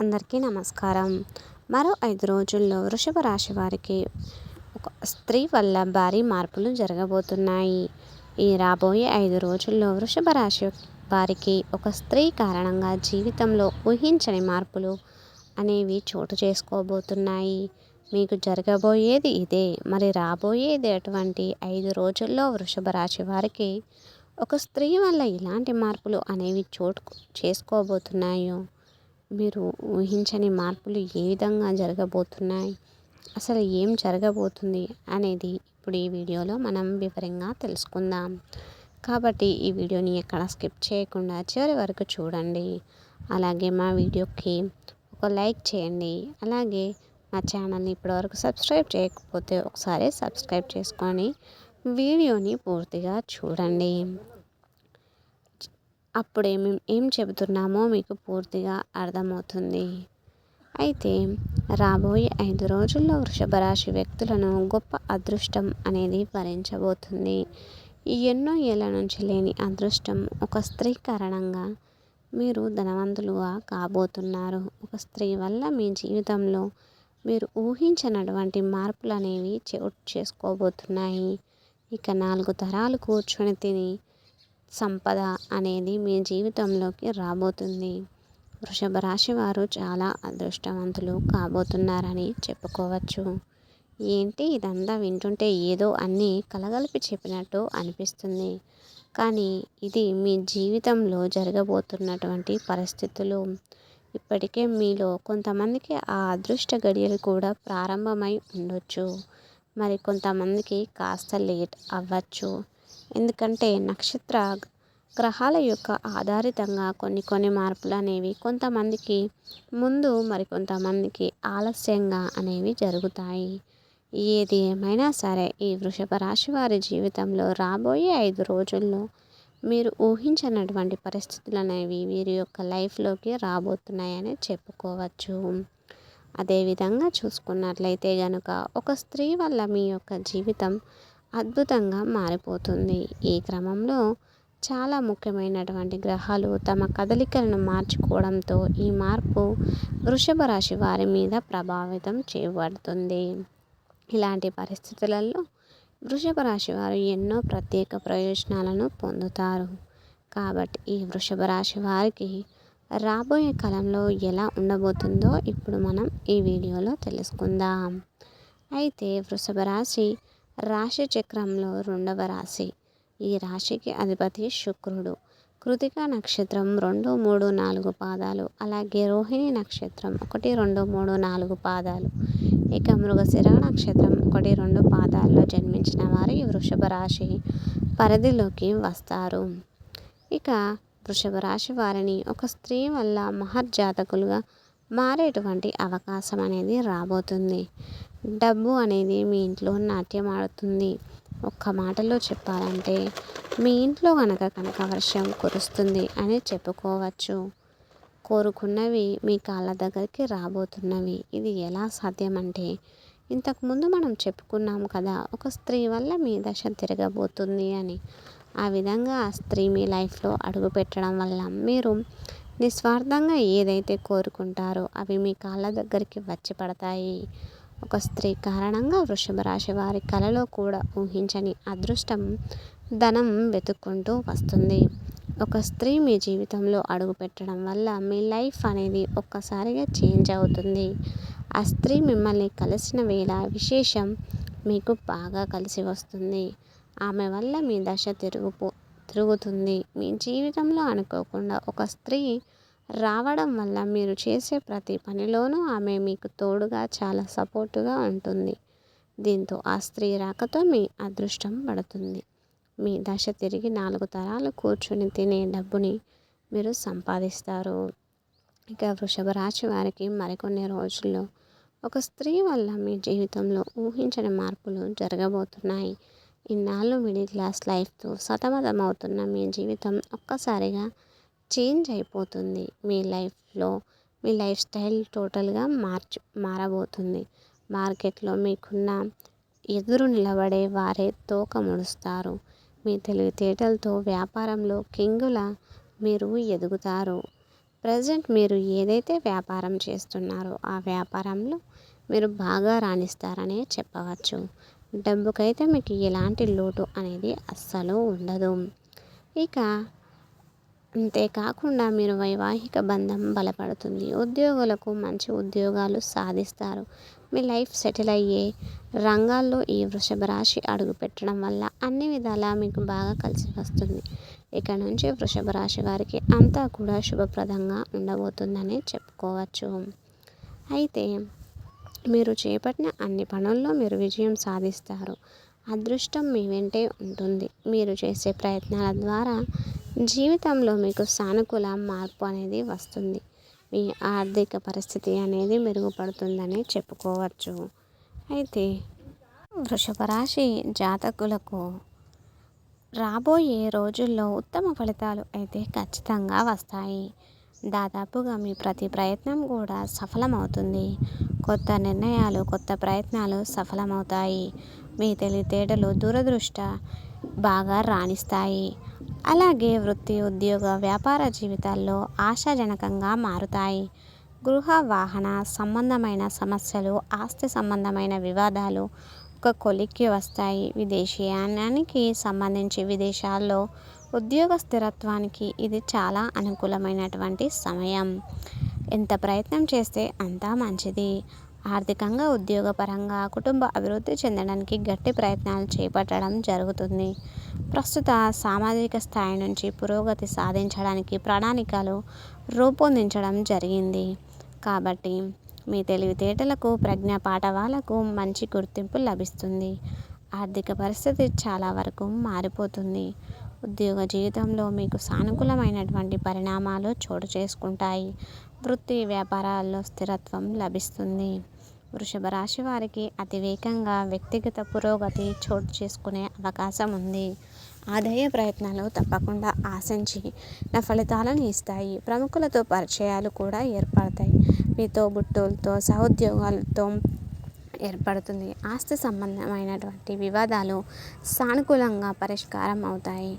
అందరికీ నమస్కారం. మరో 5 రోజుల్లో వృషభ రాశి వారికి ఒక స్త్రీ వల్ల భారీ మార్పులు జరగబోతున్నాయి. ఈ రాబోయే 5 రోజుల్లో వృషభ రాశి వారికి ఒక స్త్రీ కారణంగా జీవితంలో ఊహించని మార్పులు అనేవి చోటు చేసుకోబోతున్నాయి. మీకు జరగబోయేది ఇదే. మరి రాబోయేది అటువంటి 5 రోజుల్లో వృషభ రాశి వారికి ఒక స్త్రీ వల్ల ఇలాంటి మార్పులు అనేవి చోటు చేసుకోబోతున్నాయో, మీరు ఊహించని మార్పులు ఏ విధంగా జరగబోతున్నాయి, అసలు ఏం జరగబోతుంది అనేది ఇప్పుడు ఈ వీడియోలో మనం వివరంగా తెలుసుకుందాం. కాబట్టి ఈ వీడియోని ఎక్కడ స్కిప్ చేయకుండా చివరి వరకు చూడండి. అలాగే మా వీడియోకి ఒక లైక్ చేయండి. అలాగే మా ఛానల్ని ఇప్పటివరకు సబ్స్క్రైబ్ చేయకపోతే ఒకసారి సబ్స్క్రైబ్ చేసుకొని వీడియోని పూర్తిగా చూడండి. అప్పుడే మేము ఏం చెబుతున్నామో మీకు పూర్తిగా అర్థమవుతుంది. అయితే రాబోయే 5 రోజుల్లో వృషభ రాశి వ్యక్తులను గొప్ప అదృష్టం అనేది వరించబోతుంది. ఎన్నో ఏళ్ల నుంచి లేని అదృష్టం ఒక స్త్రీ కారణంగా మీరు ధనవంతులుగా కాబోతున్నారు. ఒక స్త్రీ వల్ల మీ జీవితంలో మీరు ఊహించినటువంటి మార్పులు అనేవి చోటు చేసుకోబోతున్నాయి. ఇక 4 తరాలు కూర్చొని తిని సంపద అనేది మీ జీవితంలోకి రాబోతుంది. వృషభ రాశి వారు చాలా అదృష్టవంతులు కాబోతున్నారని చెప్పుకోవచ్చు. ఏంటి ఇదంతా వింటుంటే ఏదో అన్నీ కలగలిపి చెప్పినట్టు అనిపిస్తుంది. కానీ ఇది మీ జీవితంలో జరగబోతున్నటువంటి పరిస్థితులు. ఇప్పటికే మీలో కొంతమందికి ఆ అదృష్ట గడియలు కూడా ప్రారంభమై ఉండొచ్చు. మరి కొంతమందికి కాస్త లేట్ అవ్వచ్చు. ఎందుకంటే నక్షత్ర గ్రహాల యొక్క ఆధారితంగా కొన్ని మార్పులు అనేవి కొంతమందికి ముందు, మరికొంతమందికి ఆలస్యంగా అనేవి జరుగుతాయి. ఏది ఏమైనా సరే ఈ వృషభ రాశి వారి జీవితంలో రాబోయే 5 రోజుల్లో మీరు ఊహించినటువంటి పరిస్థితులు అనేవి వీరి యొక్క లైఫ్లోకి రాబోతున్నాయని చెప్పుకోవచ్చు. అదేవిధంగా చూసుకున్నట్లయితే గనుక ఒక స్త్రీ వల్ల మీ యొక్క జీవితం అద్భుతంగా మారిపోతుంది. ఈ క్రమంలో చాలా ముఖ్యమైనటువంటి గ్రహాలు తమ కదలికలను మార్చుకోవడంతో ఈ మార్పు వృషభ రాశి వారి మీద ప్రభావితం చేయబడుతుంది. ఇలాంటి పరిస్థితులలో వృషభ రాశి వారు ఎన్నో ప్రత్యేక ప్రయోజనాలను పొందుతారు. కాబట్టి ఈ వృషభ రాశి వారికి రాబోయే కాలంలో ఎలా ఉండబోతుందో ఇప్పుడు మనం ఈ వీడియోలో తెలుసుకుందాం. అయితే వృషభ రాశి రాశి చక్రంలో 2వ రాశి. ఈ రాశికి అధిపతి శుక్రుడు. కృతిక నక్షత్రం 2, 3, 4 పాదాలు, అలాగే రోహిణి నక్షత్రం 1, 2, 3, 4 పాదాలు, ఇక మృగశిర నక్షత్రం 1, 2 పాదాల్లో జన్మించిన వారు ఈ వృషభ రాశి పరిధిలోకి వస్తారు. ఇక వృషభ రాశి వారిని ఒక స్త్రీ వల్ల మహర్జాతకులుగా మారేటువంటి అవకాశం అనేది రాబోతుంది. డబ్బు అనేది మీ ఇంట్లో నాట్యం ఆడుతుంది. ఒక్క మాటలో చెప్పాలంటే మీ ఇంట్లో కనుక వర్షం కురుస్తుంది అని చెప్పుకోవచ్చు. కోరుకున్నవి మీ కాళ్ళ దగ్గరికి రాబోతున్నవి. ఇది ఎలా సాధ్యమంటే ఇంతకుముందు మనం చెప్పుకున్నాము కదా, ఒక స్త్రీ వల్ల మీ దశ తిరగబోతుంది అని. ఆ విధంగా ఆ స్త్రీ మీ లైఫ్లో అడుగు పెట్టడం వల్ల మీరు నిస్వార్థంగా ఏదైతే కోరుకుంటారో అవి మీ కాళ్ళ దగ్గరికి వచ్చి పడతాయి. ఒక స్త్రీ కారణంగా వృషభ రాశి వారి కలలో కూడా ఊహించని అదృష్టం, ధనం వెతుక్కుంటూ వస్తుంది. ఒక స్త్రీ మీ జీవితంలో అడుగు పెట్టడం వల్ల మీ లైఫ్ అనేది ఒక్కసారిగా చేంజ్ అవుతుంది. ఆ స్త్రీ మిమ్మల్ని కలిసిన వేళ విశేషం మీకు బాగా కలిసి వస్తుంది. ఆమె వల్ల మీ దశ తిరుగుతుంది. మీ జీవితంలో అనుకోకుండా ఒక స్త్రీ రావడం వల్ల మీరు చేసే ప్రతి పనిలోనూ ఆమె మీకు తోడుగా చాలా సపోర్టుగా ఉంటుంది. దీంతో ఆ స్త్రీ రాకతో మీ అదృష్టం పడుతుంది. మీ దశ తిరిగి 4 తరాలు కూర్చొని తినే డబ్బుని మీరు సంపాదిస్తారు. ఇక వృషభ రాశి వారికి మరికొన్ని రోజుల్లో ఒక స్త్రీ వల్ల మీ జీవితంలో ఊహించని మార్పులు జరగబోతున్నాయి. ఇన్నాళ్ళు మిడిల్ క్లాస్ లైఫ్తో సతమతమవుతున్న మీ జీవితం ఒక్కసారిగా చేంజ్ అయిపోతుంది. మీ లైఫ్ స్టైల్ టోటల్గా మారబోతుంది. మార్కెట్లో మీకున్న ఎదురు నిలబడే వారే తోక ముడుస్తారు. మీ తెలివితేటలతో వ్యాపారంలో కింగులా మీరు ఎదుగుతారు. ప్రజెంట్ మీరు ఏదైతే వ్యాపారం చేస్తున్నారో ఆ వ్యాపారంలో మీరు బాగా రాణిస్తారనే చెప్పవచ్చు. డబ్బుకైతే మీకు ఎలాంటి లోటు అనేది అస్సలు ఉండదు. ఇక అంతేకాకుండా మీరు వైవాహిక బంధం బలపడుతుంది. ఉద్యోగులకు మంచి ఉద్యోగాలు సాధిస్తారు. మీ లైఫ్ సెటిల్ అయ్యే రంగాల్లో ఈ వృషభ రాశి అడుగు పెట్టడం వల్ల అన్ని విధాలా మీకు బాగా కలిసి వస్తుంది. ఇక నుంచి వృషభ రాశి వారికి అంతా కూడా శుభప్రదంగా ఉండబోతుందని చెప్పుకోవచ్చు. అయితే మీరు చేపట్టిన అన్ని పనుల్లో మీరు విజయం సాధిస్తారు. అదృష్టం మీ వెంటే ఉంటుంది. మీరు చేసే ప్రయత్నాల ద్వారా జీవితంలో మీకు సానుకూల మార్పు అనేది వస్తుంది. మీ ఆర్థిక పరిస్థితి అనేది మెరుగుపడుతుందని చెప్పుకోవచ్చు. అయితే వృషభ రాశి జాతకులకు రాబోయే రోజుల్లో ఉత్తమ ఫలితాలు అయితే ఖచ్చితంగా వస్తాయి. దాదాపుగా మీ ప్రతి ప్రయత్నం కూడా సఫలమవుతుంది. కొత్త నిర్ణయాలు, కొత్త ప్రయత్నాలు సఫలమవుతాయి. మీ తెలివితేటలు, దూరదృష్టి బాగా రాణిస్తాయి. అలాగే వృత్తి, ఉద్యోగ, వ్యాపార జీవితాల్లో ఆశాజనకంగా మారుతాయి. గృహ, వాహన సంబంధమైన సమస్యలు, ఆస్తి సంబంధమైన వివాదాలు ఒక కొలిక్కి వస్తాయి. విదేశీయానానికి సంబంధించి విదేశాల్లో ఉద్యోగ స్థిరత్వానికి ఇది చాలా అనుకూలమైనటువంటి సమయం. ఎంత ప్రయత్నం చేస్తే అంతా మంచిది. ఆర్థికంగా, ఉద్యోగపరంగా కుటుంబ అభివృద్ధి చెందడానికి గట్టి ప్రయత్నాలు చేపట్టడం జరుగుతుంది. ప్రస్తుత సామాజిక స్థాయి నుంచి పురోగతి సాధించడానికి ప్రణాళికలు రూపొందించడం జరిగింది. కాబట్టి మీ తెలివితేటలకు, ప్రజ్ఞా పాఠవాలకు మంచి గుర్తింపు లభిస్తుంది. ఆర్థిక పరిస్థితి చాలా వరకు మారిపోతుంది. ఉద్యోగ జీవితంలో మీకు సానుకూలమైనటువంటి పరిణామాలు చోటు చేసుకుంటాయి. వృత్తి, వ్యాపారాల్లో స్థిరత్వం లభిస్తుంది. వృషభ రాశి వారికి అతివేగంగా వ్యక్తిగత పురోగతి చోటు చేసుకునే అవకాశం ఉంది. ఆదాయ ప్రయత్నాలు తప్పకుండా ఆశించిన ఫలితాలను ఇస్తాయి. ప్రముఖులతో పరిచయాలు కూడా ఏర్పడతాయి. మీ తోబుట్టువులతో, సహోద్యోగాలతో ఏర్పడుతుంది. ఆస్తి సంబంధమైనటువంటి వివాదాలు సానుకూలంగా పరిష్కారం అవుతాయి.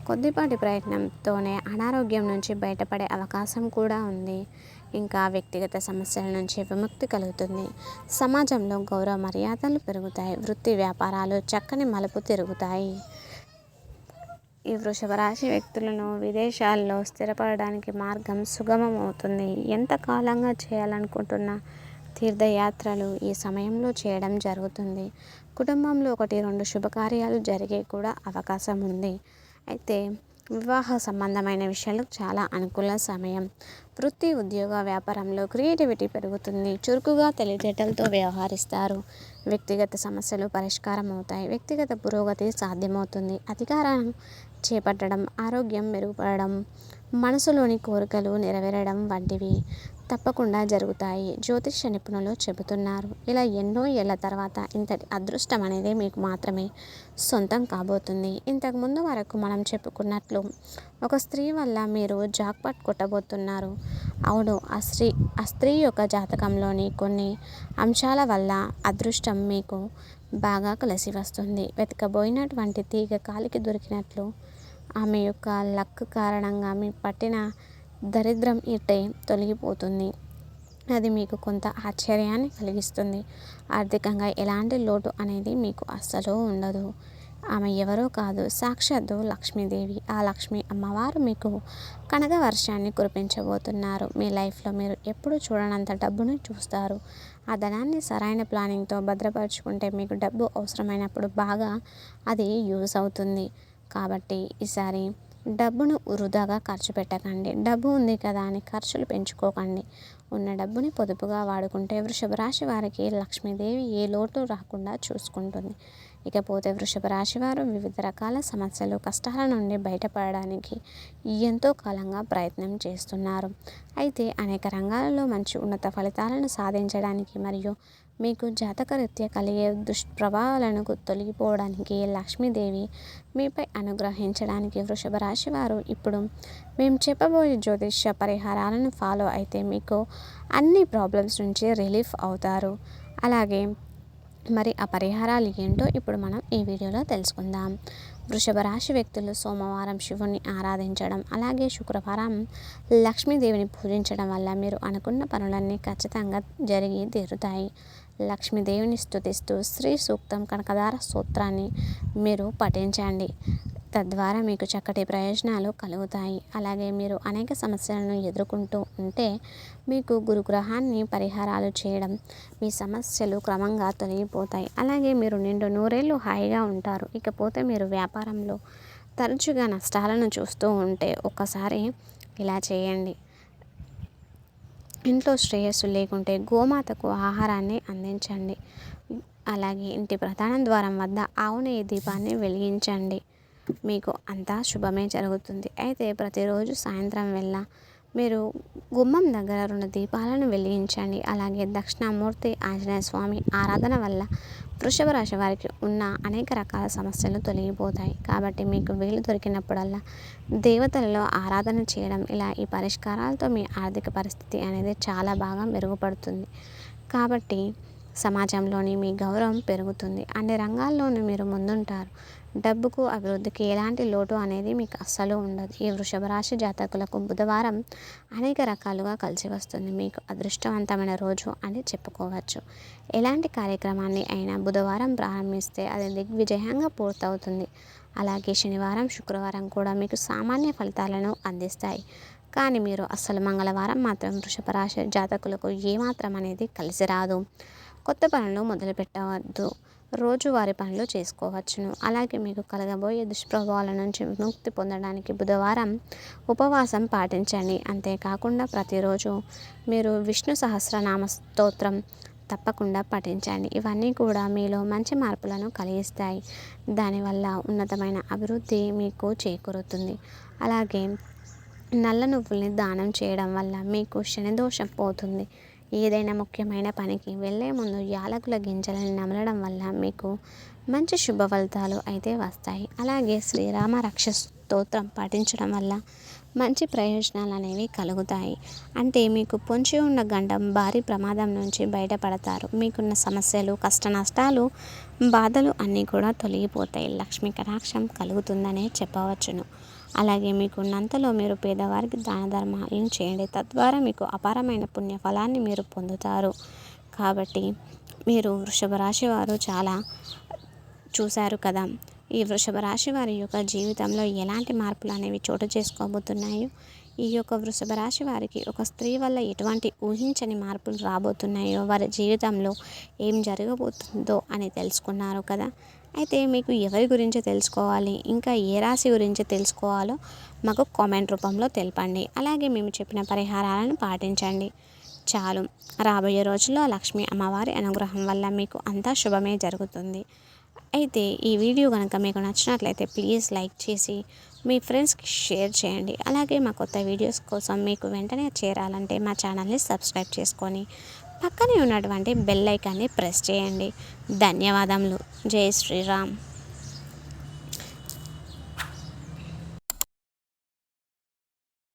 కొద్దిపాటి ప్రయత్నంతోనే అనారోగ్యం నుంచి బయటపడే అవకాశం కూడా ఉంది. ఇంకా వ్యక్తిగత సమస్యల నుంచి విముక్తి కలుగుతుంది. సమాజంలో గౌరవ మర్యాదలు పెరుగుతాయి. వృత్తి, వ్యాపారాలు చక్కని మలుపు తిరుగుతాయి. ఈ వృషభ రాశి వ్యక్తులను విదేశాల్లో స్థిరపడడానికి మార్గం సుగమం అవుతుంది. ఎంతకాలంగా చేయాలనుకుంటున్న తీర్థయాత్రలు ఈ సమయంలో చేయడం జరుగుతుంది. కుటుంబంలో 1-2 శుభకార్యాలు జరిగే కూడా అవకాశం ఉంది. అయితే వివాహ సంబంధమైన విషయాలకు చాలా అనుకూల సమయం. వృత్తి, ఉద్యోగ, వ్యాపారంలో క్రియేటివిటీ పెరుగుతుంది. చురుకుగా తెలివితేటలతో వ్యవహరిస్తారు. వ్యక్తిగత సమస్యలు పరిష్కారం అవుతాయి. వ్యక్తిగత పురోగతి సాధ్యమవుతుంది. అధికారం చేపట్టడం, ఆరోగ్యం మెరుగుపడడం, మనసులోని కోరికలు నెరవేరడం వంటివి తప్పకుండా జరుగుతాయి. జ్యోతిష్య నిపుణులు చెబుతున్నారు. ఇలా ఎన్నో ఏళ్ల తర్వాత ఇంతటి అదృష్టం అనేది మీకు మాత్రమే సొంతం కాబోతుంది. ఇంతకు ముందు వరకు మనం చెప్పుకున్నట్లు ఒక స్త్రీ వల్ల మీరు జాక్పాట్ కొట్టబోతున్నారు. అవును, ఆ స్త్రీ యొక్క జాతకంలోని కొన్ని అంశాల వల్ల అదృష్టం మీకు బాగా కలిసి వస్తుంది. వెతకబోయినటువంటి తీగ కాలికి దొరికినట్లు ఆమె యొక్క లక్ కారణంగా మీ పట్టిన దరిద్రం ఇట్టే తొలగిపోతుంది. అది మీకు కొంత ఆశ్చర్యాన్ని కలిగిస్తుంది. ఆర్థికంగా ఎలాంటి లోటు అనేది మీకు అస్సలు ఉండదు. ఆమె ఎవరో కాదు, సాక్షాత్తు లక్ష్మీదేవి. ఆ లక్ష్మీ అమ్మవారు మీకు కనక వర్షాన్ని కురిపించబోతున్నారు. మీ లైఫ్లో మీరు ఎప్పుడు చూడనంత డబ్బును చూస్తారు. ఆ ధనాన్ని సరైన ప్లానింగ్తో భద్రపరుచుకుంటే మీకు డబ్బు అవసరమైనప్పుడు బాగా అది యూజ్ అవుతుంది. కాబట్టి ఈసారి డబ్బును వృధాగా ఖర్చు పెట్టకండి. డబ్బు ఉంది కదా అని ఖర్చులు పెంచుకోకండి. ఉన్న డబ్బుని పొదుపుగా వాడుకుంటే వృషభ రాశి వారికి లక్ష్మీదేవి ఏ లోటు రాకుండా చూసుకుంటుంది. ఇకపోతే వృషభ రాశి వారు వివిధ రకాల సమస్యలు, కష్టాల నుండి బయటపడడానికి ఎంతో కాలంగా ప్రయత్నం చేస్తున్నారు. అయితే అనేక రంగాలలో మంచి ఉన్నత ఫలితాలను సాధించడానికి మరియు మీకు జాతకరీత్యా కలిగే దుష్ప్రభావాలను తొలగిపోవడానికి లక్ష్మీదేవి మీపై అనుగ్రహించడానికి వృషభ రాశి వారు ఇప్పుడు మేము చెప్పబోయే జ్యోతిష్య పరిహారాలను ఫాలో అయితే మీకు అన్ని ప్రాబ్లమ్స్ నుంచి రిలీఫ్ అవుతారు. అలాగే మరి ఆ పరిహారాలు ఏంటో ఇప్పుడు మనం ఈ వీడియోలో తెలుసుకుందాం. వృషభ రాశి వ్యక్తులు సోమవారం శివుని ఆరాధించడం, అలాగే శుక్రవారం లక్ష్మీదేవిని పూజించడం వల్ల మీరు అనుకున్న పనులన్నీ ఖచ్చితంగా జరిగి తీరుతాయి. లక్ష్మీదేవిని స్తుతిస్తూ శ్రీ సూక్తం, కనకదార స్తోత్రాన్ని మీరు పఠించండి. తద్వారా మీకు చక్కటి ప్రయోజనాలు కలుగుతాయి. అలాగే మీరు అనేక సమస్యలను ఎదుర్కొంటూ ఉంటే మీకు గురుగ్రహాన్ని పరిహారాలు చేయడం మీ సమస్యలు క్రమంగా తొలగిపోతాయి. అలాగే మీరు నిండు నూరేళ్ళు హాయిగా ఉంటారు. ఇకపోతే మీరు వ్యాపారంలో తరచుగా నష్టాలను చూస్తూ ఉంటే ఒక్కసారి ఇలా చేయండి. ఇంట్లో శ్రేయస్సు లేకుంటే గోమాతకు ఆహారాన్ని అందించండి. అలాగే ఇంటి ప్రధాన ద్వారం వద్ద ఆవు నెయ్యి దీపాన్ని వెలిగించండి. మీకు అంతా శుభమే జరుగుతుంది. అయితే ప్రతిరోజు సాయంత్రం వేళ మీరు గుమ్మం దగ్గర 2 దీపాలను వెలిగించండి. అలాగే దక్షిణామూర్తి ఆంజనేయ స్వామి ఆరాధన వల్ల వృషభ రాశి వారికి ఉన్న అనేక రకాల సమస్యలు తొలగిపోతాయి. కాబట్టి మీకు వీలు దొరికినప్పుడల్లా దేవతలలో ఆరాధన చేయడం, ఇలా ఈ పరిష్కారాలతో మీ ఆర్థిక పరిస్థితి అనేది చాలా బాగా మెరుగుపడుతుంది. కాబట్టి సమాజంలోని మీ గౌరవం పెరుగుతుంది. అన్ని రంగాల్లోనూ మీరు ముందుంటారు. డబ్బుకు, అభివృద్ధికి ఎలాంటి లోటు అనేది మీకు అస్సలు ఉండదు. ఈ వృషభ రాశి జాతకులకు బుధవారం అనేక రకాలుగా కలిసి వస్తుంది. మీకు అదృష్టవంతమైన రోజు అని చెప్పుకోవచ్చు. ఎలాంటి కార్యక్రమాన్ని అయినా బుధవారం ప్రారంభిస్తే అది దిగ్విజయంగా పూర్తవుతుంది. అలాగే శనివారం, శుక్రవారం కూడా మీకు సామాన్య ఫలితాలను అందిస్తాయి. కానీ మీరు అస్సలు మంగళవారం మాత్రం వృషభ రాశి జాతకులకు ఏమాత్రం అనేది కలిసి రాదు. కొత్త పనులు మొదలుపెట్టవద్దు. రోజువారీ పనులు చేసుకోవచ్చును. అలాగే మీకు కలగబోయే దుష్ప్రభావాల నుంచి విముక్తి పొందడానికి బుధవారం ఉపవాసం పాటించండి. అంతేకాకుండా ప్రతిరోజు మీరు విష్ణు సహస్రనామ స్తోత్రం తప్పకుండా పఠించండి. ఇవన్నీ కూడా మీలో మంచి మార్పులను కలిగిస్తాయి. దానివల్ల ఉన్నతమైన అభివృద్ధి మీకు చేకూరుతుంది. అలాగే నల్ల నువ్వుల్ని దానం చేయడం వల్ల మీకు శనిదోషం పోతుంది. ఏదైనా ముఖ్యమైన పనికి వెళ్ళే ముందు యాలకుల గింజలను నమలడం వల్ల మీకు మంచి శుభ ఫలితాలు అయితే వస్తాయి. అలాగే శ్రీరామ రక్ష స్తోత్రం పాటించడం వల్ల మంచి ప్రయోజనాలు అనేవి కలుగుతాయి. అంటే మీకు పొంచి ఉన్న గండం భారీ ప్రమాదం నుంచి బయటపడతారు. మీకున్న సమస్యలు, కష్ట నష్టాలు, బాధలు అన్నీ కూడా తొలగిపోతాయి. లక్ష్మీ కటాక్షం కలుగుతుందనే చెప్పవచ్చును. అలాగే మీకున్నంతలో మీరు పేదవారికి దాన ధర్మాలను చేయండి. తద్వారా మీకు అపారమైన పుణ్య ఫలాన్ని మీరు పొందుతారు. కాబట్టి మీరు వృషభ రాశి వారు చాలా చూశారు కదా. ఈ వృషభ రాశి వారి యొక్క జీవితంలో ఎలాంటి మార్పులు అనేవి చోటు చేసుకోబోతున్నాయో, ఈ యొక్క వృషభ రాశి వారికి ఒక స్త్రీ వల్ల ఎటువంటి ఊహించని మార్పులు రాబోతున్నాయో, వారి జీవితంలో ఏం జరగబోతుందో అని తెలుసుకున్నారు కదా. అయితే మీకు ఎవరి గురించి తెలుసుకోవాలి, ఇంకా ఏ రాశి గురించి తెలుసుకోవాలో మాకు కామెంట్ రూపంలో తెలపండి. అలాగే మేము చెప్పిన పరిహారాలను పాటించండి చాలు. రాబోయే రోజుల్లో లక్ష్మీ అమ్మవారి అనుగ్రహం వల్ల మీకు అంతా శుభమే జరుగుతుంది. అయితే ఈ వీడియో కనుక మీకు నచ్చినట్లయితే ప్లీజ్ లైక్ చేసి మీ ఫ్రెండ్స్కి షేర్ చేయండి. అలాగే మా కొత్త వీడియోస్ కోసం మీకు వెంటనే చేరాలంటే మా ఛానల్ని సబ్స్క్రైబ్ చేసుకొని పక్కనే ఉన్నటువంటి బెల్ ఐకాన్ని ప్రెస్ చేయండి. ధన్యవాదములు. జై శ్రీరామ్.